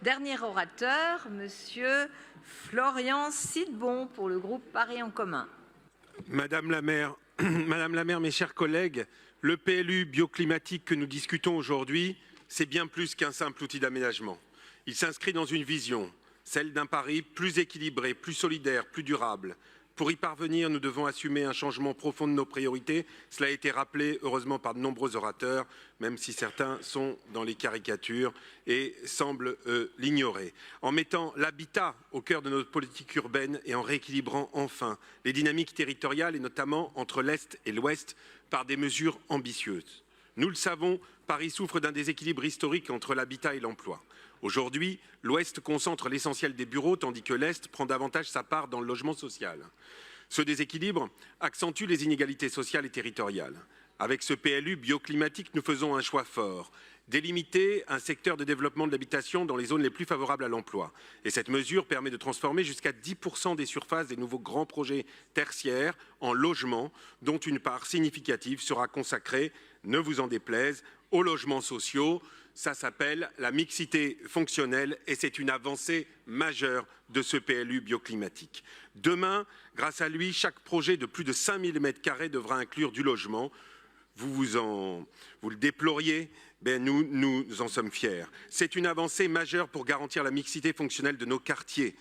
Dernier orateur, Monsieur Florian Sidbon pour le groupe Paris en commun. Madame la maire, mes chers collègues, le PLU bioclimatique que nous discutons aujourd'hui, c'est bien plus qu'un simple outil d'aménagement. Il s'inscrit dans une vision, celle d'un Paris plus équilibré, plus solidaire, plus durable. Pour y parvenir, nous devons assumer un changement profond de nos priorités. Cela a été rappelé, heureusement, par de nombreux orateurs, même si certains sont dans les caricatures et semblent l'ignorer. En mettant l'habitat au cœur de notre politique urbaine et en rééquilibrant enfin les dynamiques territoriales, et notamment entre l'Est et l'Ouest, par des mesures ambitieuses. Nous le savons, Paris souffre d'un déséquilibre historique entre l'habitat et l'emploi. Aujourd'hui, l'Ouest concentre l'essentiel des bureaux, tandis que l'Est prend davantage sa part dans le logement social. Ce déséquilibre accentue les inégalités sociales et territoriales. Avec ce PLU bioclimatique, nous faisons un choix fort, délimiter un secteur de développement de l'habitation dans les zones les plus favorables à l'emploi. Et cette mesure permet de transformer jusqu'à 10% des surfaces des nouveaux grands projets tertiaires en logements, dont une part significative sera consacrée, ne vous en déplaise, aux logements sociaux. Ça s'appelle la mixité fonctionnelle et c'est une avancée majeure de ce PLU bioclimatique. Demain, grâce à lui, chaque projet de plus de 5000 m² devra inclure du logement. Vous le déploriez, ben nous en sommes fiers. C'est une avancée majeure pour garantir la mixité fonctionnelle de nos quartiers.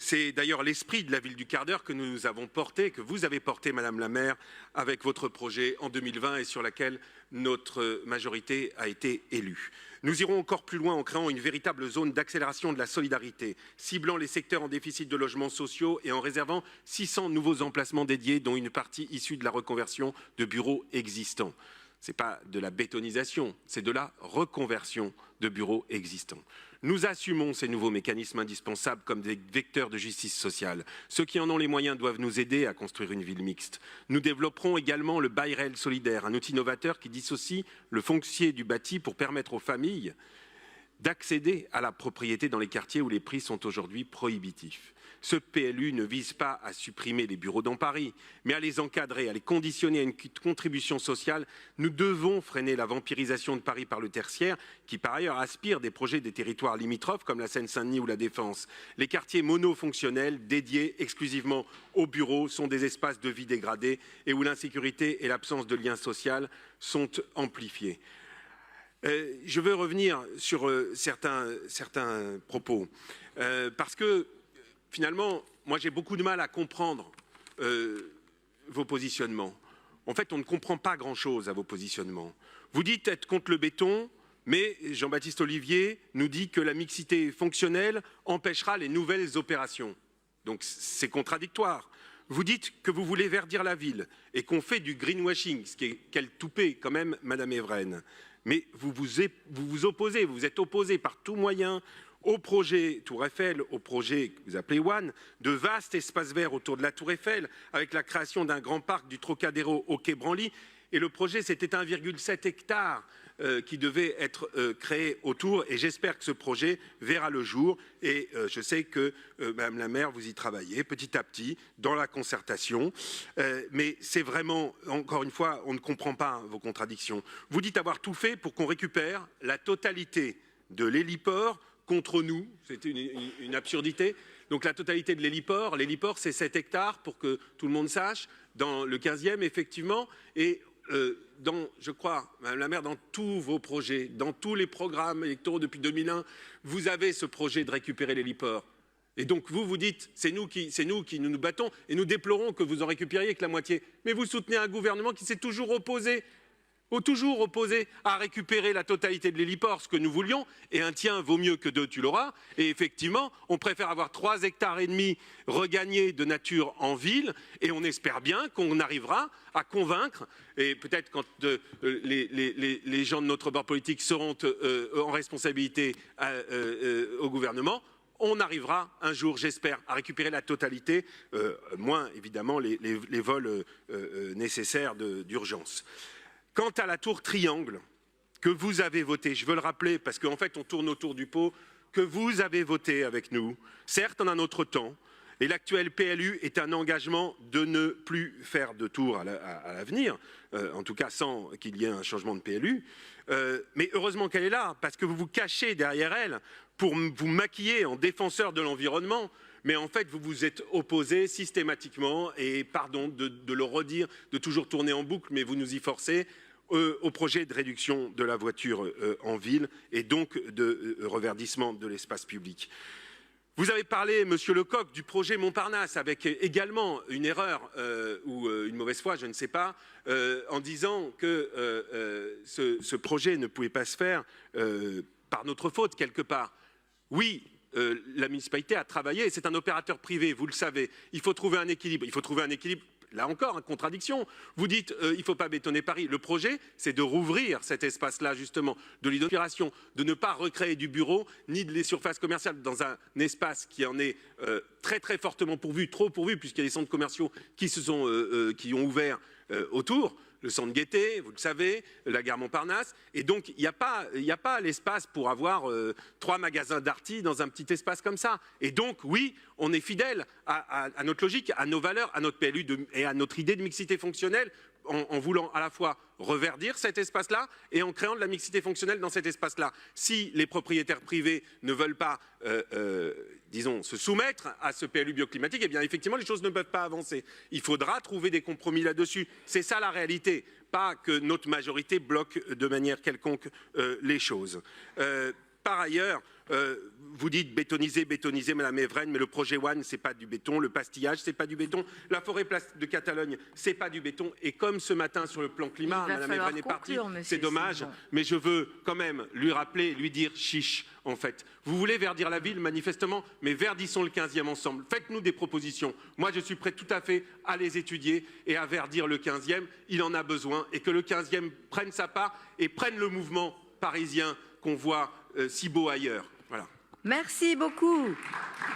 C'est d'ailleurs l'esprit de la ville du quart d'heure que nous avons porté, que vous avez porté, Madame la maire, avec votre projet en 2020 et sur laquelle notre majorité a été élue. Nous irons encore plus loin en créant une véritable zone d'accélération de la solidarité, ciblant les secteurs en déficit de logements sociaux et en réservant 600 nouveaux emplacements dédiés, dont une partie issue de la reconversion de bureaux existants. Ce n'est pas de la bétonisation, c'est de la reconversion de bureaux existants. Nous assumons ces nouveaux mécanismes indispensables comme des vecteurs de justice sociale. Ceux qui en ont les moyens doivent nous aider à construire une ville mixte. Nous développerons également le bail réel solidaire, un outil novateur qui dissocie le foncier du bâti pour permettre aux familles d'accéder à la propriété dans les quartiers où les prix sont aujourd'hui prohibitifs. Ce PLU ne vise pas à supprimer les bureaux dans Paris, mais à les encadrer, à les conditionner à une contribution sociale. Nous devons freiner la vampirisation de Paris par le tertiaire, qui par ailleurs aspire des projets des territoires limitrophes comme la Seine-Saint-Denis ou la Défense. Les quartiers monofonctionnels, dédiés exclusivement aux bureaux, sont des espaces de vie dégradés et où l'insécurité et l'absence de lien social sont amplifiés. Je veux revenir sur certains propos, parce que finalement, moi j'ai beaucoup de mal à comprendre vos positionnements. En fait, on ne comprend pas grand-chose à vos positionnements. Vous dites être contre le béton, mais Jean-Baptiste Olivier nous dit que la mixité fonctionnelle empêchera les nouvelles opérations. Donc c'est contradictoire. Vous dites que vous voulez verdir la ville et qu'on fait du greenwashing, ce qui est quel toupet quand même, Madame Evren. Mais vous vous opposez, vous êtes opposé par tout moyen au projet Tour Eiffel, au projet que vous appelez One, de vastes espaces verts autour de la Tour Eiffel, avec la création d'un grand parc du Trocadéro au Quai Branly. Et le projet, c'était 1,7 hectare qui devait être créé autour. Et j'espère que ce projet verra le jour. Et je sais que, Madame la maire, vous y travaillez petit à petit dans la concertation. Mais c'est vraiment, encore une fois, on ne comprend pas vos contradictions. Vous dites avoir tout fait pour qu'on récupère la totalité de l'héliport contre nous. C'est une absurdité. Donc la totalité de l'héliport, c'est 7 hectares pour que tout le monde sache, dans le 15e effectivement, et je crois, Madame la maire, dans tous vos projets, dans tous les programmes électoraux depuis 2001, vous avez ce projet de récupérer l'héliport. Et donc vous dites, c'est nous qui nous battons, et nous déplorons que vous en récupériez que la moitié. Mais vous soutenez un gouvernement qui s'est toujours opposé à récupérer la totalité de l'héliport, ce que nous voulions, et un tien vaut mieux que deux, tu l'auras. Et effectivement, on préfère avoir 3,5 hectares regagnés de nature en ville, et on espère bien qu'on arrivera à convaincre, et peut-être quand les gens de notre bord politique seront en responsabilité au gouvernement, on arrivera un jour, j'espère, à récupérer la totalité, moins évidemment les vols nécessaires d'urgence. Quant à la tour Triangle, que vous avez votée, je veux le rappeler parce qu'en fait on tourne autour du pot, que vous avez voté avec nous, certes en un autre temps, et l'actuel PLU est un engagement de ne plus faire de tour à l'avenir, en tout cas sans qu'il y ait un changement de PLU, mais heureusement qu'elle est là, parce que vous vous cachez derrière elle pour vous maquiller en défenseur de l'environnement, mais en fait, vous vous êtes opposé systématiquement, et pardon de le redire, de toujours tourner en boucle, mais vous nous y forcez, au projet de réduction de la voiture en ville et donc de reverdissement de l'espace public. Vous avez parlé, Monsieur Lecoq, du projet Montparnasse, avec également une erreur ou une mauvaise foi, je ne sais pas, en disant que ce projet ne pouvait pas se faire par notre faute, quelque part. Oui, la municipalité a travaillé, c'est un opérateur privé, vous le savez. Il faut trouver un équilibre. Il faut trouver un équilibre. Là encore, une contradiction. Vous dites il ne faut pas bétonner Paris. Le projet, c'est de rouvrir cet espace-là, justement, de l'inspiration, de ne pas recréer du bureau ni de les surfaces commerciales dans un espace qui en est très très fortement pourvu, trop pourvu, puisqu'il y a des centres commerciaux qui ont ouvert autour. Le centre Gaîté, vous le savez, la gare Montparnasse. Et donc, il n'y a pas l'espace pour avoir 3 magasins Darty dans un petit espace comme ça. Et donc, oui, on est fidèle à notre logique, à nos valeurs, à notre PLU et à notre idée de mixité fonctionnelle, en voulant à la fois reverdir cet espace-là et en créant de la mixité fonctionnelle dans cet espace-là. Si les propriétaires privés ne veulent pas, disons, se soumettre à ce PLU bioclimatique, eh bien, effectivement, les choses ne peuvent pas avancer. Il faudra trouver des compromis là-dessus. C'est ça la réalité, pas que notre majorité bloque de manière quelconque les choses. Par ailleurs, vous dites bétoniser, Madame Evren, mais le projet One, c'est pas du béton, le pastillage, c'est pas du béton, la forêt de Catalogne, c'est pas du béton. Et comme ce matin sur le plan climat, Madame Evren est partie, c'est dommage, mais je veux quand même lui rappeler, lui dire chiche, en fait. Vous voulez verdir la ville, manifestement, mais verdissons le 15e ensemble. Faites-nous des propositions. Moi, je suis prêt tout à fait à les étudier et à verdir le 15e. Il en a besoin et que le 15e prenne sa part et prenne le mouvement parisien qu'on voit si beau ailleurs. Voilà. Merci beaucoup.